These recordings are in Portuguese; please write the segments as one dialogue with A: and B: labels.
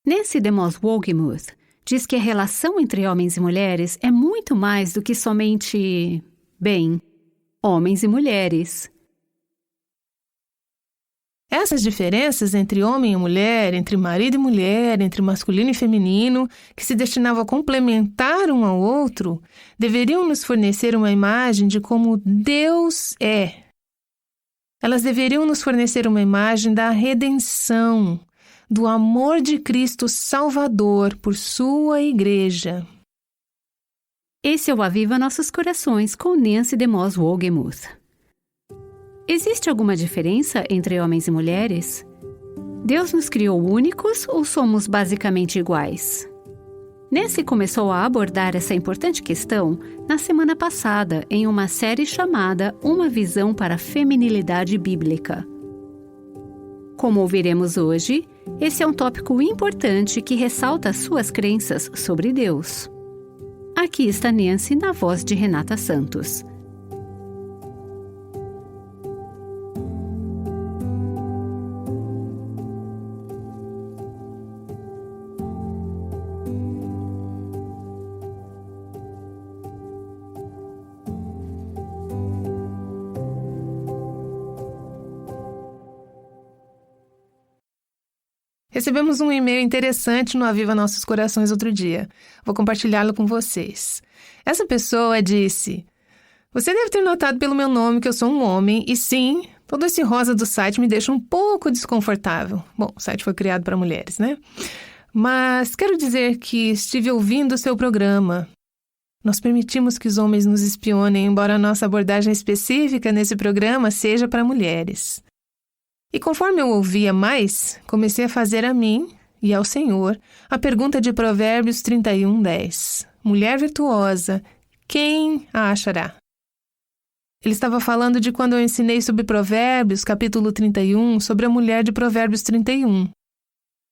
A: Nancy DeMoss Wolgemuth diz que a relação entre homens e mulheres é muito mais do que somente, homens e mulheres.
B: Essas diferenças entre homem e mulher, entre marido e mulher, entre masculino e feminino, que se destinavam a complementar um ao outro, deveriam nos fornecer uma imagem de como Deus é. Elas deveriam nos fornecer uma imagem da redenção, do amor de Cristo Salvador por sua igreja.
A: Esse é o Aviva Nossos Corações com Nancy DeMoss Wolgemuth. Existe alguma diferença entre homens e mulheres? Deus nos criou únicos ou somos basicamente iguais? Nancy começou a abordar essa importante questão na semana passada em uma série chamada Uma Visão para a Feminilidade Bíblica. Como ouviremos hoje, esse é um tópico importante que ressalta as suas crenças sobre Deus. Aqui está Nancy na voz de Renata Santos.
B: Recebemos um e-mail interessante no Aviva Nossos Corações outro dia. Vou compartilhá-lo com vocês. Essa pessoa disse: "Você deve ter notado pelo meu nome que eu sou um homem, e sim, todo esse rosa do site me deixa um pouco desconfortável." Bom, o site foi criado para mulheres, né? "Mas quero dizer que estive ouvindo o seu programa. Nós permitimos que os homens nos espionem, embora a nossa abordagem específica nesse programa seja para mulheres. E conforme eu ouvia mais, comecei a fazer a mim e ao Senhor a pergunta de Provérbios 31:10. Mulher virtuosa, quem a achará?" Ele estava falando de quando eu ensinei sobre Provérbios, capítulo 31, sobre a mulher de Provérbios 31.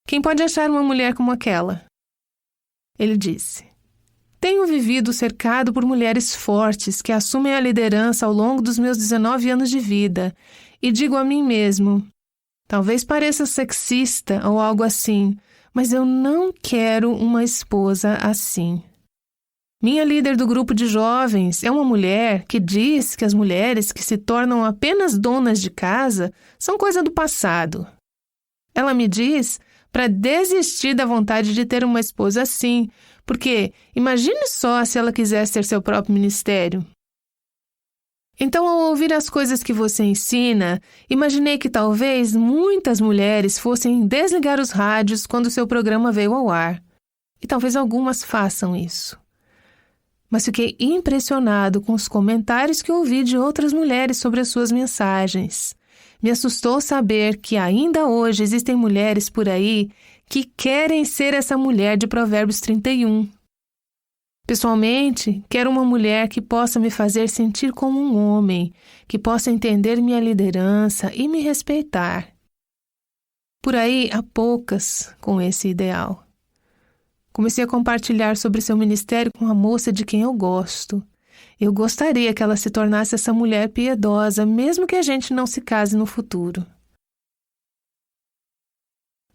B: Quem pode achar uma mulher como aquela? Ele disse: "Tenho vivido cercado por mulheres fortes que assumem a liderança ao longo dos meus 19 anos de vida, e digo a mim mesmo, talvez pareça sexista ou algo assim, mas eu não quero uma esposa assim. Minha líder do grupo de jovens é uma mulher que diz que as mulheres que se tornam apenas donas de casa são coisa do passado. Ela me diz para desistir da vontade de ter uma esposa assim, porque imagine só se ela quisesse ter seu próprio ministério. Então, ao ouvir as coisas que você ensina, imaginei que talvez muitas mulheres fossem desligar os rádios quando seu programa veio ao ar. E talvez algumas façam isso. Mas fiquei impressionado com os comentários que ouvi de outras mulheres sobre as suas mensagens. Me assustou saber que ainda hoje existem mulheres por aí que querem ser essa mulher de Provérbios 31. Pessoalmente, quero uma mulher que possa me fazer sentir como um homem, que possa entender minha liderança e me respeitar. Por aí, há poucas com esse ideal. Comecei a compartilhar sobre seu ministério com uma moça de quem eu gosto. Eu gostaria que ela se tornasse essa mulher piedosa, mesmo que a gente não se case no futuro.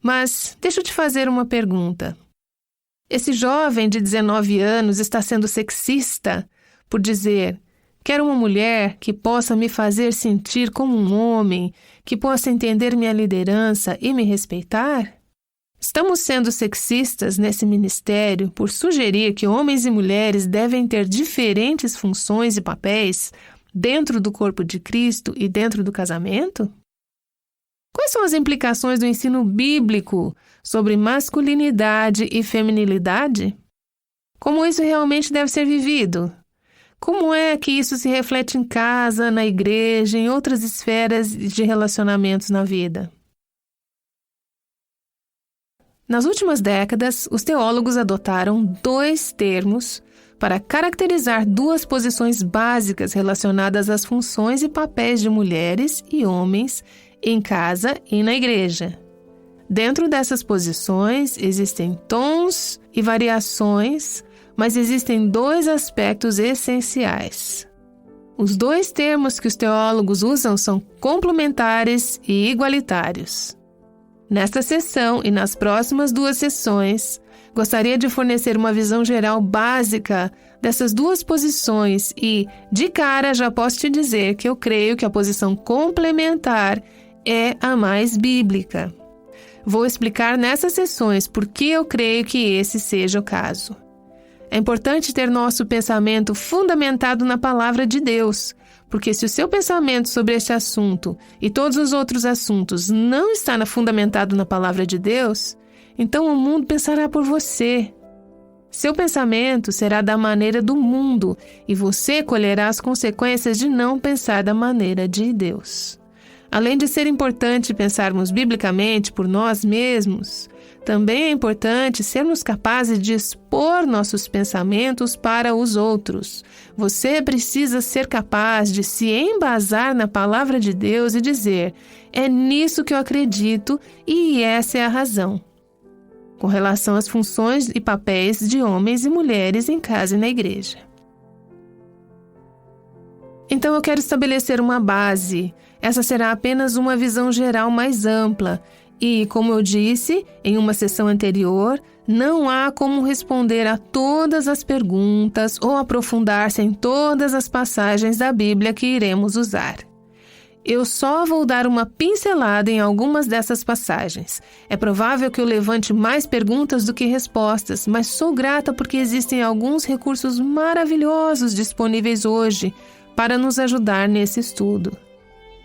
B: Mas, deixa eu te fazer uma pergunta. Esse jovem de 19 anos está sendo sexista por dizer: quero uma mulher que possa me fazer sentir como um homem, que possa entender minha liderança e me respeitar? Estamos sendo sexistas nesse ministério por sugerir que homens e mulheres devem ter diferentes funções e papéis dentro do corpo de Cristo e dentro do casamento? Quais são as implicações do ensino bíblico sobre masculinidade e feminilidade? Como isso realmente deve ser vivido? Como é que isso se reflete em casa, na igreja, em outras esferas de relacionamentos na vida? Nas últimas décadas, os teólogos adotaram 2 termos para caracterizar 2 posições básicas relacionadas às funções e papéis de mulheres e homens em casa e na igreja. Dentro dessas posições existem tons e variações, mas existem 2 aspectos essenciais. Os 2 termos que os teólogos usam são complementares e igualitários. Nesta sessão e nas próximas 2 sessões, gostaria de fornecer uma visão geral básica dessas 2 posições e, de cara, já posso te dizer que eu creio que a posição complementar é a mais bíblica. Vou explicar nessas sessões por que eu creio que esse seja o caso. É importante ter nosso pensamento fundamentado na palavra de Deus, porque se o seu pensamento sobre este assunto e todos os outros assuntos não está fundamentado na palavra de Deus, então o mundo pensará por você. Seu pensamento será da maneira do mundo e você colherá as consequências de não pensar da maneira de Deus. Além de ser importante pensarmos biblicamente por nós mesmos, também é importante sermos capazes de expor nossos pensamentos para os outros. Você precisa ser capaz de se embasar na palavra de Deus e dizer: é nisso que eu acredito e essa é a razão. Com relação às funções e papéis de homens e mulheres em casa e na igreja. Então eu quero estabelecer uma base. Essa será apenas uma visão geral mais ampla e, como eu disse em uma sessão anterior, não há como responder a todas as perguntas ou aprofundar-se em todas as passagens da Bíblia que iremos usar. Eu só vou dar uma pincelada em algumas dessas passagens. É provável que eu levante mais perguntas do que respostas, mas sou grata porque existem alguns recursos maravilhosos disponíveis hoje para nos ajudar nesse estudo.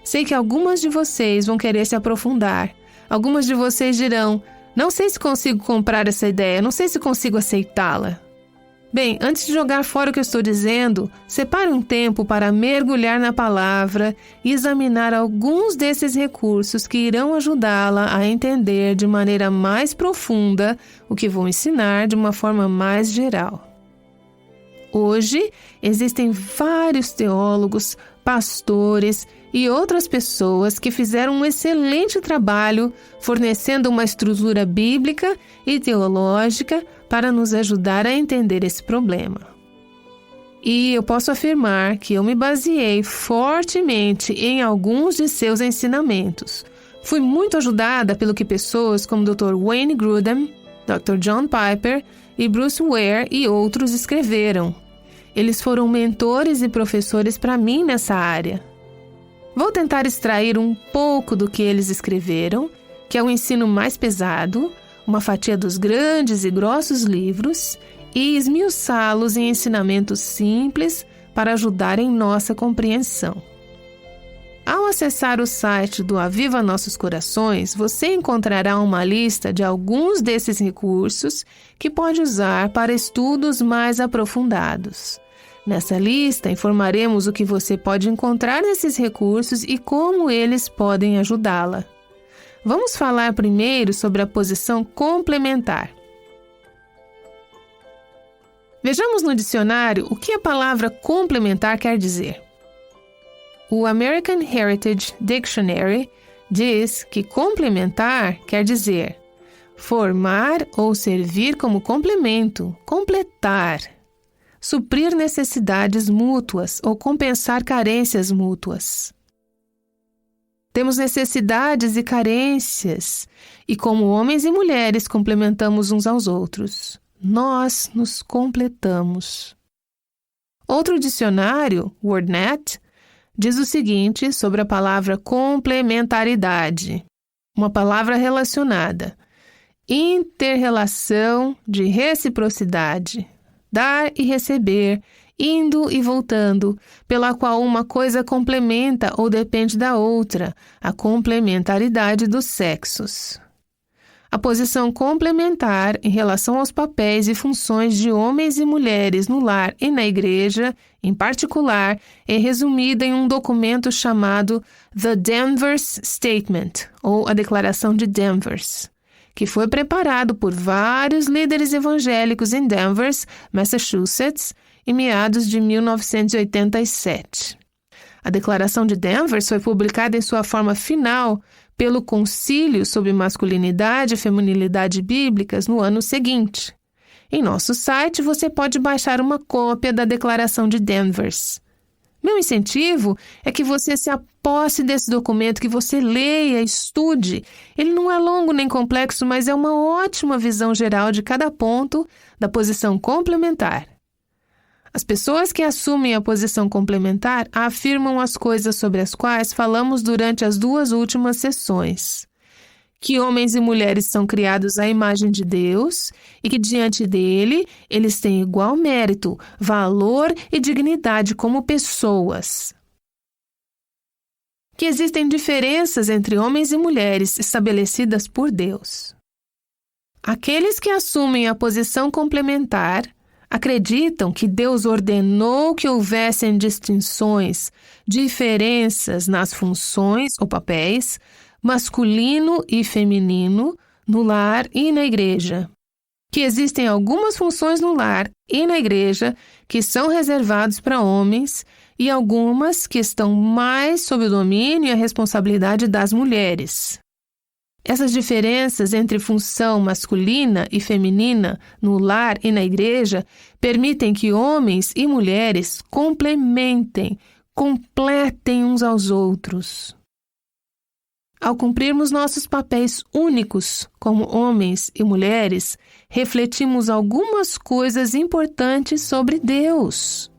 B: Sei que algumas de vocês vão querer se aprofundar. Algumas de vocês dirão: não sei se consigo comprar essa ideia, não sei se consigo aceitá-la. Bem, antes de jogar fora o que eu estou dizendo, separe um tempo para mergulhar na palavra e examinar alguns desses recursos que irão ajudá-la a entender de maneira mais profunda o que vou ensinar de uma forma mais geral. Hoje, existem vários teólogos, pastores e outras pessoas que fizeram um excelente trabalho fornecendo uma estrutura bíblica e teológica para nos ajudar a entender esse problema. E eu posso afirmar que eu me baseei fortemente em alguns de seus ensinamentos. Fui muito ajudada pelo que pessoas como Dr. Wayne Grudem, Dr. John Piper e Bruce Ware e outros escreveram. Eles foram mentores e professores para mim nessa área. Vou tentar extrair um pouco do que eles escreveram, que é o ensino mais pesado, uma fatia dos grandes e grossos livros, e esmiuçá-los em ensinamentos simples para ajudar em nossa compreensão. Ao acessar o site do Aviva Nossos Corações, você encontrará uma lista de alguns desses recursos que pode usar para estudos mais aprofundados. Nessa lista, informaremos o que você pode encontrar nesses recursos e como eles podem ajudá-la. Vamos falar primeiro sobre a posição complementar. Vejamos no dicionário o que a palavra complementar quer dizer. O American Heritage Dictionary diz que complementar quer dizer formar ou servir como complemento, completar, suprir necessidades mútuas ou compensar carências mútuas. Temos necessidades e carências, e como homens e mulheres complementamos uns aos outros. Nós nos completamos. Outro dicionário, WordNet, diz o seguinte sobre a palavra complementaridade. Uma palavra relacionada. Inter-relação de reciprocidade. Dar e receber, indo e voltando, pela qual uma coisa complementa ou depende da outra, a complementaridade dos sexos. A posição complementar em relação aos papéis e funções de homens e mulheres no lar e na igreja, em particular, é resumida em um documento chamado The Danvers Statement, ou a Declaração de Danvers, que foi preparado por vários líderes evangélicos em Danvers, Massachusetts, em meados de 1987. A Declaração de Danvers foi publicada em sua forma final pelo Concílio sobre Masculinidade e Feminilidade Bíblicas no ano seguinte. Em nosso site, você pode baixar uma cópia da Declaração de Danvers. Meu incentivo é que você se aposse desse documento, que você leia, estude. Ele não é longo nem complexo, mas é uma ótima visão geral de cada ponto da posição complementar. As pessoas que assumem a posição complementar afirmam as coisas sobre as quais falamos durante as 2 últimas sessões. Que homens e mulheres são criados à imagem de Deus e que diante dele eles têm igual mérito, valor e dignidade como pessoas. Que existem diferenças entre homens e mulheres estabelecidas por Deus. Aqueles que assumem a posição complementar acreditam que Deus ordenou que houvessem distinções, diferenças nas funções ou papéis, masculino e feminino, no lar e na igreja. Que existem algumas funções no lar e na igreja que são reservadas para homens e algumas que estão mais sob o domínio e a responsabilidade das mulheres. Essas diferenças entre função masculina e feminina no lar e na igreja permitem que homens e mulheres complementem, completem uns aos outros. Ao cumprirmos nossos papéis únicos como homens e mulheres, refletimos algumas coisas importantes sobre Deus.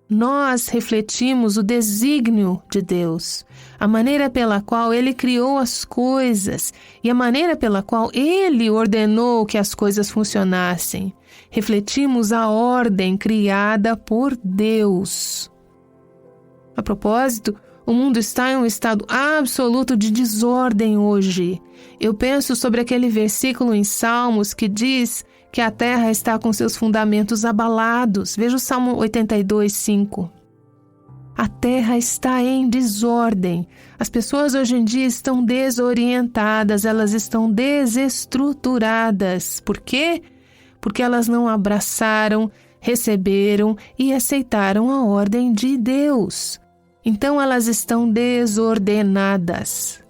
B: Nós refletimos o desígnio de Deus, a maneira pela qual Ele criou as coisas e a maneira pela qual Ele ordenou que as coisas funcionassem. Refletimos a ordem criada por Deus. A propósito, o mundo está em um estado absoluto de desordem hoje. Eu penso sobre aquele versículo em Salmos que diz que a terra está com seus fundamentos abalados. Veja o Salmo 82:5. A terra está em desordem. As pessoas hoje em dia estão desorientadas, elas estão desestruturadas. Por quê? Porque elas não abraçaram, receberam e aceitaram a ordem de Deus. Então elas estão desordenadas.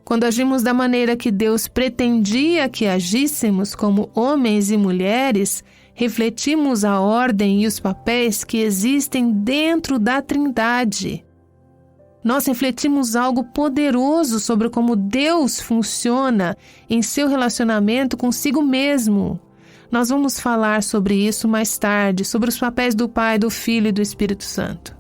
B: Quando agimos da maneira que Deus pretendia que agíssemos como homens e mulheres, refletimos a ordem e os papéis que existem dentro da Trindade. Nós refletimos algo poderoso sobre como Deus funciona em seu relacionamento consigo mesmo. Nós vamos falar sobre isso mais tarde, sobre os papéis do Pai, do Filho e do Espírito Santo.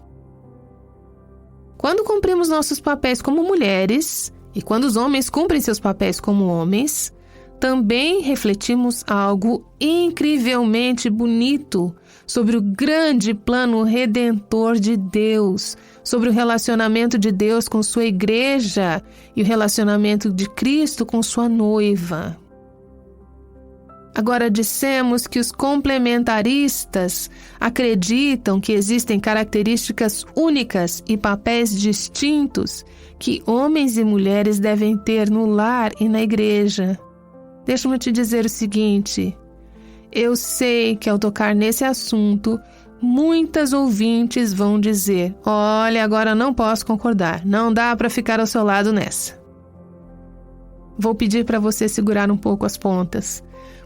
B: Quando cumprimos nossos papéis como mulheres, e quando os homens cumprem seus papéis como homens, também refletimos algo incrivelmente bonito sobre o grande plano redentor de Deus, sobre o relacionamento de Deus com sua igreja e o relacionamento de Cristo com sua noiva. Agora, dissemos que os complementaristas acreditam que existem características únicas e papéis distintos que homens e mulheres devem ter no lar e na igreja. Deixa-me te dizer o seguinte: eu sei que ao tocar nesse assunto, muitas ouvintes vão dizer: olha, agora não posso concordar, não dá para ficar ao seu lado nessa. Vou pedir para você segurar um pouco as pontas.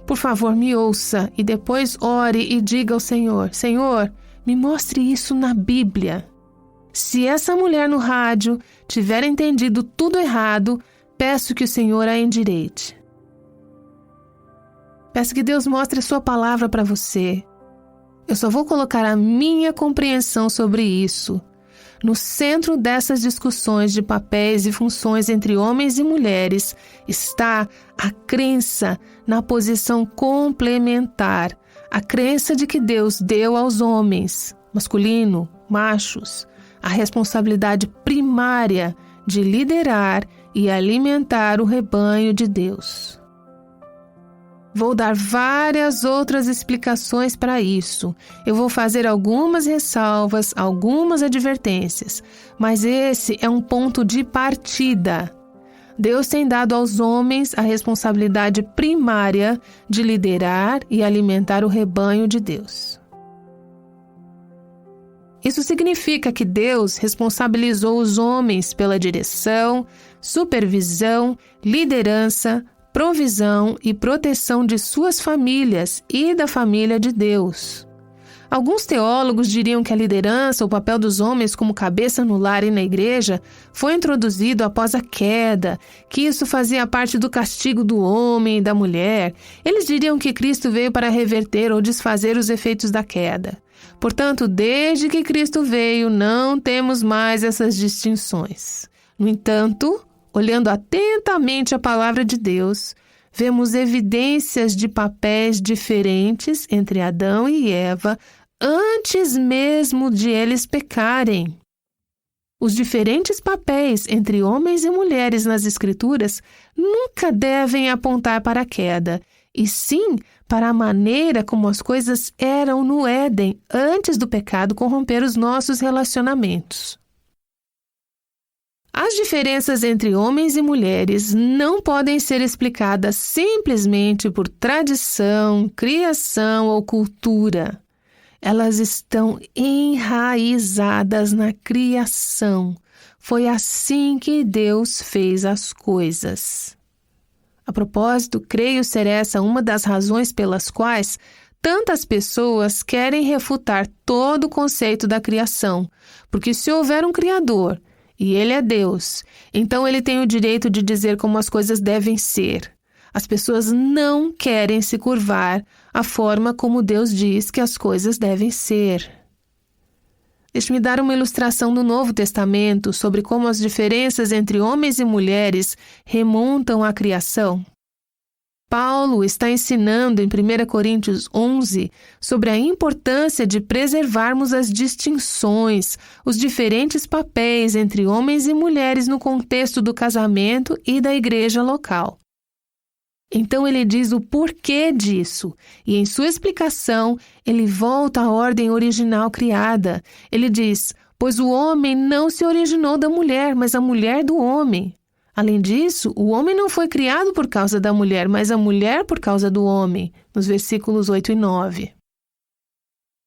B: Por favor, me ouça e depois ore e diga ao Senhor: Senhor, me mostre isso na Bíblia. Se essa mulher no rádio tiver entendido tudo errado, peço que o Senhor a endireite. Peço que Deus mostre a sua palavra para você. Eu só vou colocar a minha compreensão sobre isso. No centro dessas discussões de papéis e funções entre homens e mulheres está a crença na posição complementar, a crença de que Deus deu aos homens, masculino, machos, a responsabilidade primária de liderar e alimentar o rebanho de Deus. Vou dar várias outras explicações para isso. Eu vou fazer algumas ressalvas, algumas advertências, mas esse é um ponto de partida. Deus tem dado aos homens a responsabilidade primária de liderar e alimentar o rebanho de Deus. Isso significa que Deus responsabilizou os homens pela direção, supervisão, liderança, provisão e proteção de suas famílias e da família de Deus. Alguns teólogos diriam que a liderança, o papel dos homens como cabeça no lar e na igreja, foi introduzido após a queda, que isso fazia parte do castigo do homem e da mulher. Eles diriam que Cristo veio para reverter ou desfazer os efeitos da queda. Portanto, desde que Cristo veio, não temos mais essas distinções. No entanto, olhando atentamente a palavra de Deus, vemos evidências de papéis diferentes entre Adão e Eva antes mesmo de eles pecarem. Os diferentes papéis entre homens e mulheres nas Escrituras nunca devem apontar para a queda, e sim para a maneira como as coisas eram no Éden antes do pecado corromper os nossos relacionamentos. As diferenças entre homens e mulheres não podem ser explicadas simplesmente por tradição, criação ou cultura. Elas estão enraizadas na criação. Foi assim que Deus fez as coisas. A propósito, creio ser essa uma das razões pelas quais tantas pessoas querem refutar todo o conceito da criação, porque se houver um Criador, e Ele é Deus, então Ele tem o direito de dizer como as coisas devem ser. As pessoas não querem se curvar à forma como Deus diz que as coisas devem ser. Deixe-me dar uma ilustração do Novo Testamento sobre como as diferenças entre homens e mulheres remontam à criação. Paulo está ensinando em 1 Coríntios 11 sobre a importância de preservarmos as distinções, os diferentes papéis entre homens e mulheres no contexto do casamento e da igreja local. Então ele diz o porquê disso, e em sua explicação ele volta à ordem original criada. Ele diz, pois o homem não se originou da mulher, mas a mulher do homem. Além disso, o homem não foi criado por causa da mulher, mas a mulher por causa do homem, nos versículos 8 e 9.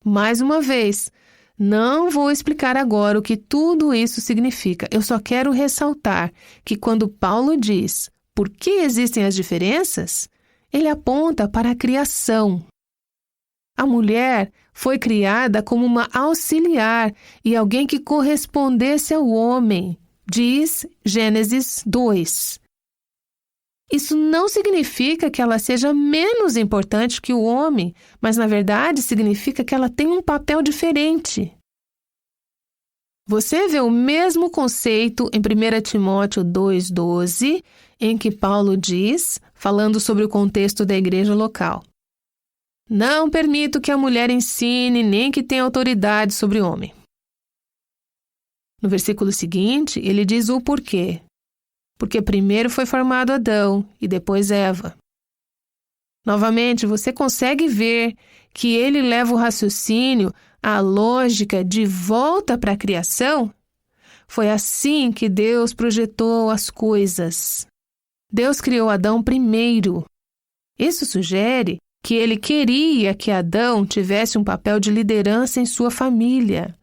B: Mais uma vez, não vou explicar agora o que tudo isso significa. Eu só quero ressaltar que quando Paulo diz por que existem as diferenças, ele aponta para a criação. A mulher foi criada como uma auxiliar e alguém que correspondesse ao homem, diz Gênesis 2. Isso não significa que ela seja menos importante que o homem, mas na verdade significa que ela tem um papel diferente. Você vê o mesmo conceito em 1 Timóteo 2,12, em que Paulo diz, falando sobre o contexto da igreja local: não permito que a mulher ensine nem que tenha autoridade sobre o homem. No versículo seguinte, ele diz o porquê. Porque primeiro foi formado Adão e depois Eva. Novamente, você consegue ver que ele leva o raciocínio, a lógica de volta para a criação? Foi assim que Deus projetou as coisas. Deus criou Adão primeiro. Isso sugere que ele queria que Adão tivesse um papel de liderança em sua família.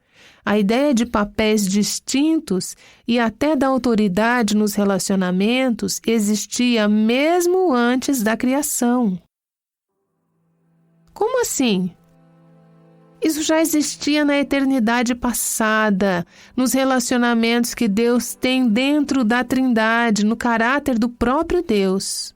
B: A ideia de papéis distintos e até da autoridade nos relacionamentos existia mesmo antes da criação. Como assim? Isso já existia na eternidade passada, nos relacionamentos que Deus tem dentro da Trindade, no caráter do próprio Deus.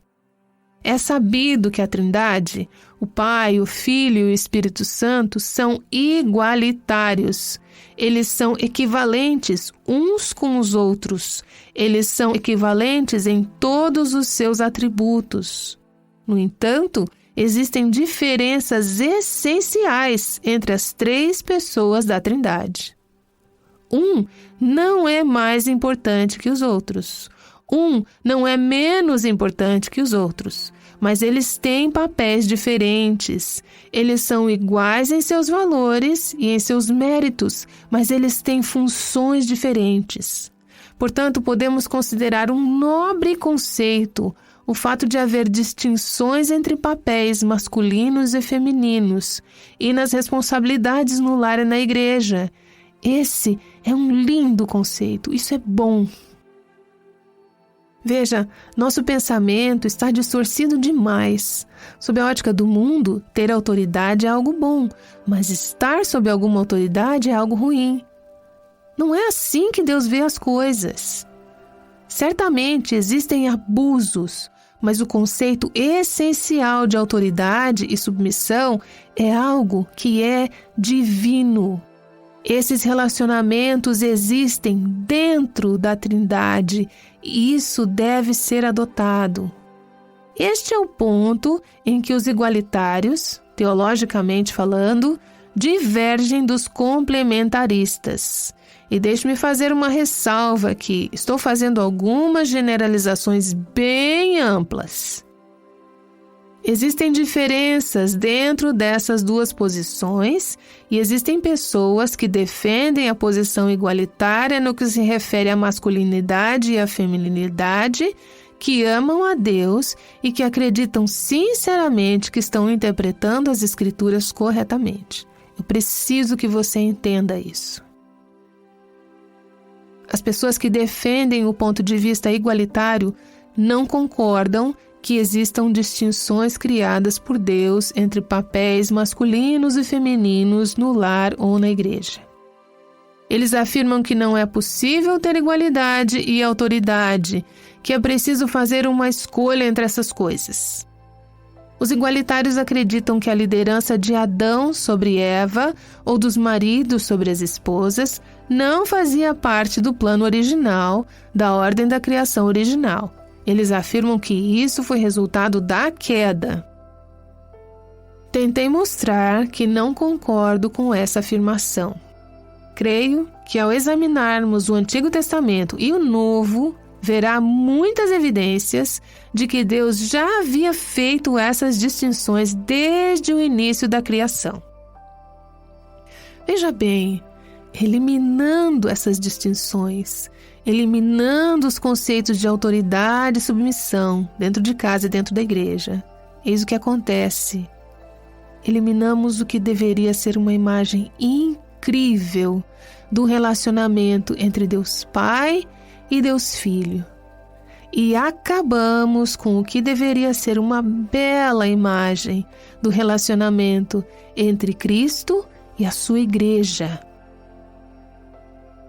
B: É sabido que a Trindade, o Pai, o Filho e o Espírito Santo, são igualitários. Eles são equivalentes uns com os outros. Eles são equivalentes em todos os seus atributos. No entanto, existem diferenças essenciais entre as três pessoas da Trindade. Um não é mais importante que os outros. Um não é menos importante que os outros, mas eles têm papéis diferentes. Eles são iguais em seus valores e em seus méritos, mas eles têm funções diferentes. Portanto, podemos considerar um nobre conceito o fato de haver distinções entre papéis masculinos e femininos e nas responsabilidades no lar e na igreja. Esse é um lindo conceito, isso é bom. Veja, nosso pensamento está distorcido demais. Sob a ótica do mundo, ter autoridade é algo bom, mas estar sob alguma autoridade é algo ruim. Não é assim que Deus vê as coisas. Certamente existem abusos, mas o conceito essencial de autoridade e submissão é algo que é divino. Esses relacionamentos existem dentro da Trindade e isso deve ser adotado. Este é o ponto em que os igualitários, teologicamente falando, divergem dos complementaristas. E deixe-me fazer uma ressalva aqui. Estou fazendo algumas generalizações bem amplas. Existem diferenças dentro dessas duas posições e existem pessoas que defendem a posição igualitária no que se refere à masculinidade e à feminilidade, que amam a Deus e que acreditam sinceramente que estão interpretando as Escrituras corretamente. Eu preciso que você entenda isso. As pessoas que defendem o ponto de vista igualitário não concordam que existam distinções criadas por Deus entre papéis masculinos e femininos no lar ou na igreja. Eles afirmam que não é possível ter igualdade e autoridade, que é preciso fazer uma escolha entre essas coisas. Os igualitários acreditam que a liderança de Adão sobre Eva ou dos maridos sobre as esposas não fazia parte do plano original, da ordem da criação original. Eles afirmam que isso foi resultado da queda. Tentei mostrar que não concordo com essa afirmação. Creio que ao examinarmos o Antigo Testamento e o Novo, verá muitas evidências de que Deus já havia feito essas distinções desde o início da criação. Veja bem, eliminando essas distinções, eliminando os conceitos de autoridade e submissão dentro de casa e dentro da igreja, eis o que acontece. Eliminamos o que deveria ser uma imagem incrível do relacionamento entre Deus Pai e Deus Filho. E acabamos com o que deveria ser uma bela imagem do relacionamento entre Cristo e a sua igreja.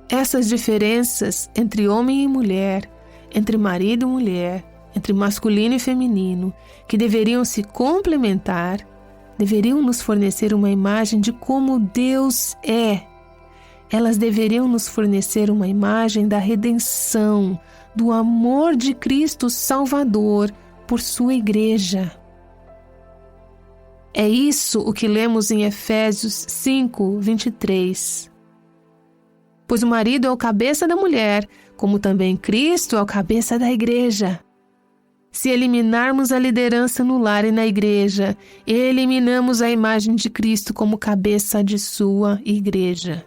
B: Essas diferenças entre homem e mulher, entre marido e mulher, entre masculino e feminino, que deveriam se complementar, deveriam nos fornecer uma imagem de como Deus é. Elas deveriam nos fornecer uma imagem da redenção, do amor de Cristo Salvador por sua igreja. É isso o que lemos em Efésios 5, 23. Pois o marido é o cabeça da mulher, como também Cristo é o cabeça da igreja. Se eliminarmos a liderança no lar e na igreja, eliminamos a imagem de Cristo como cabeça de sua igreja.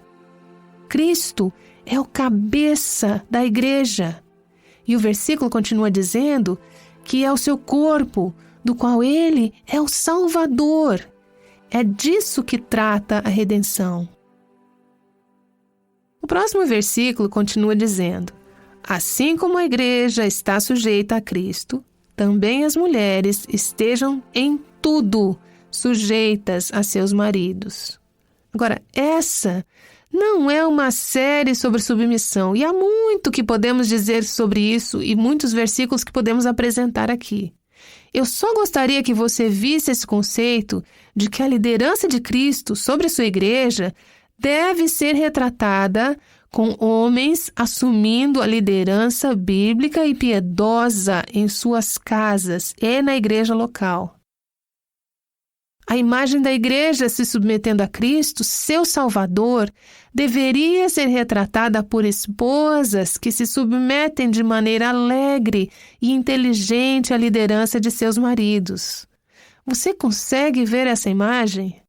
B: Cristo é o cabeça da igreja. E o versículo continua dizendo que é o seu corpo, do qual ele é o Salvador. É disso que trata a redenção. O próximo versículo continua dizendo: assim como a igreja está sujeita a Cristo, também as mulheres estejam em tudo sujeitas a seus maridos. Agora, essa não é uma série sobre submissão, e há muito que podemos dizer sobre isso e muitos versículos que podemos apresentar aqui. Eu só gostaria que você visse esse conceito de que a liderança de Cristo sobre a sua igreja deve ser retratada com homens assumindo a liderança bíblica e piedosa em suas casas e na igreja local. A imagem da igreja se submetendo a Cristo, seu Salvador, deveria ser retratada por esposas que se submetem de maneira alegre e inteligente à liderança de seus maridos. Você consegue ver essa imagem?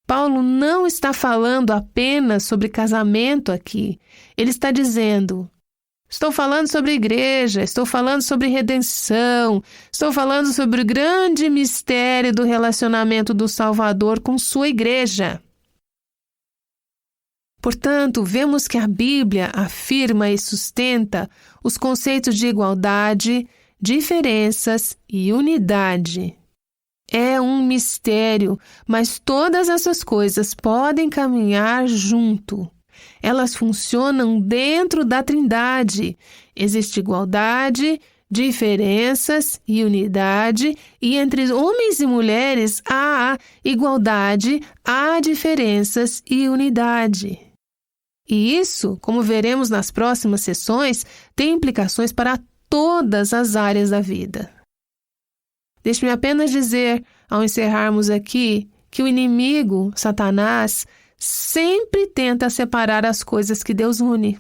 B: Paulo não está falando apenas sobre casamento aqui. Ele está dizendo: estou falando sobre igreja, estou falando sobre redenção, estou falando sobre o grande mistério do relacionamento do Salvador com sua igreja. Portanto, vemos que a Bíblia afirma e sustenta os conceitos de igualdade, diferenças e unidade. É um mistério, mas todas essas coisas podem caminhar junto. Elas funcionam dentro da Trindade. Existe igualdade, diferenças e unidade, e entre homens e mulheres há igualdade, há diferenças e unidade. E isso, como veremos nas próximas sessões, tem implicações para todas as áreas da vida. Deixe-me apenas dizer, ao encerrarmos aqui, que o inimigo, Satanás, sempre tenta separar as coisas que Deus une.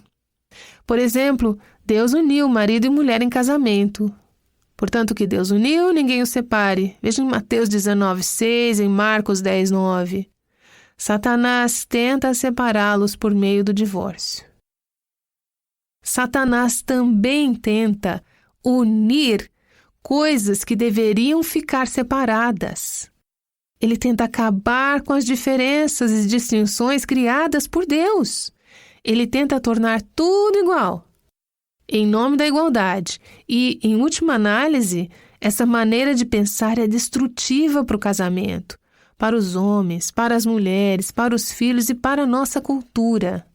B: Por exemplo, Deus uniu marido e mulher em casamento. Portanto, o que Deus uniu, ninguém o separe. Veja em Mateus 19:6, em Marcos 10:9. Satanás tenta separá-los por meio do divórcio. Satanás também tenta unir coisas que deveriam ficar separadas. Ele tenta acabar com as diferenças e distinções criadas por Deus. Ele tenta tornar tudo igual, em nome da igualdade. E, em última análise, essa maneira de pensar é destrutiva para o casamento, para os homens, para as mulheres, para os filhos e para a nossa cultura.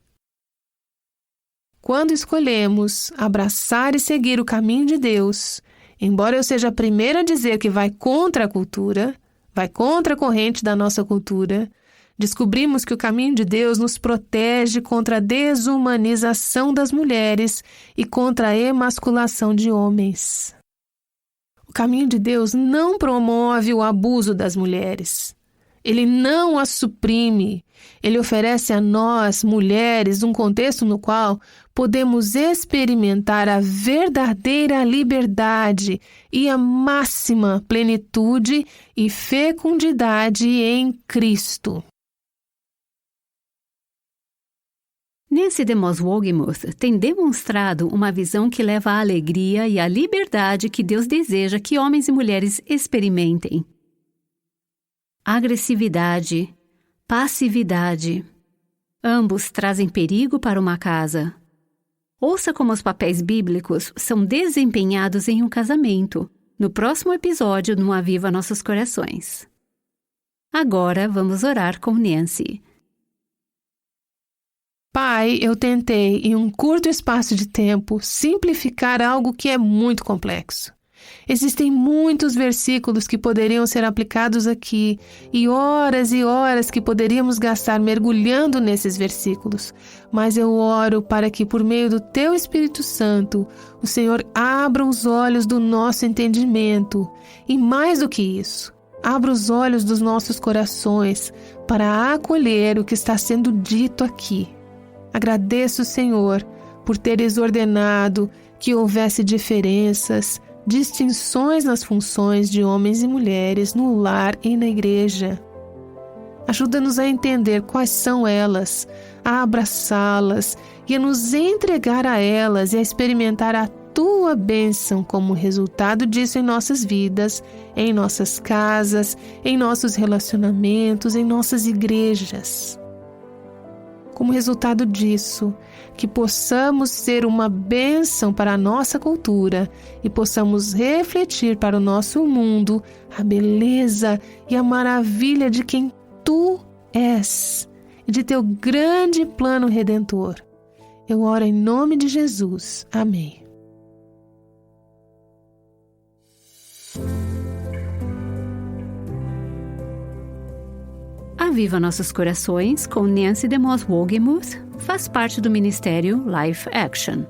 B: Quando escolhemos abraçar e seguir o caminho de Deus, embora eu seja a primeira a dizer que vai contra a cultura, vai contra a corrente da nossa cultura, descobrimos que o caminho de Deus nos protege contra a desumanização das mulheres e contra a emasculação de homens. O caminho de Deus não promove o abuso das mulheres. Ele não as suprime. Ele oferece a nós, mulheres, um contexto no qual podemos experimentar a verdadeira liberdade e a máxima plenitude e fecundidade em Cristo.
A: Nancy DeMoss Wolgemuth tem demonstrado uma visão que leva à alegria e à liberdade que Deus deseja que homens e mulheres experimentem. Agressividade, passividade, ambos trazem perigo para uma casa. Ouça como os papéis bíblicos são desempenhados em um casamento, no próximo episódio no Aviva Nossos Corações. Agora vamos orar com Nancy.
B: Pai, eu tentei, em um curto espaço de tempo, simplificar algo que é muito complexo. Existem muitos versículos que poderiam ser aplicados aqui e horas que poderíamos gastar mergulhando nesses versículos. Mas eu oro para que, por meio do Teu Espírito Santo, o Senhor abra os olhos do nosso entendimento. E mais do que isso, abra os olhos dos nossos corações para acolher o que está sendo dito aqui. Agradeço, Senhor, por teres ordenado que houvesse diferenças, distinções nas funções de homens e mulheres no lar e na igreja. Ajuda-nos a entender quais são elas, a abraçá-las e a nos entregar a elas e a experimentar a Tua bênção como resultado disso em nossas vidas, em nossas casas, em nossos relacionamentos, em nossas igrejas. Como resultado disso, que possamos ser uma bênção para a nossa cultura e possamos refletir para o nosso mundo a beleza e a maravilha de quem Tu és e de Teu grande plano redentor. Eu oro em nome de Jesus. Amém.
A: Aviva Nossos Corações, com Nancy DeMoss Wolgemuth, faz parte do ministério Life Action.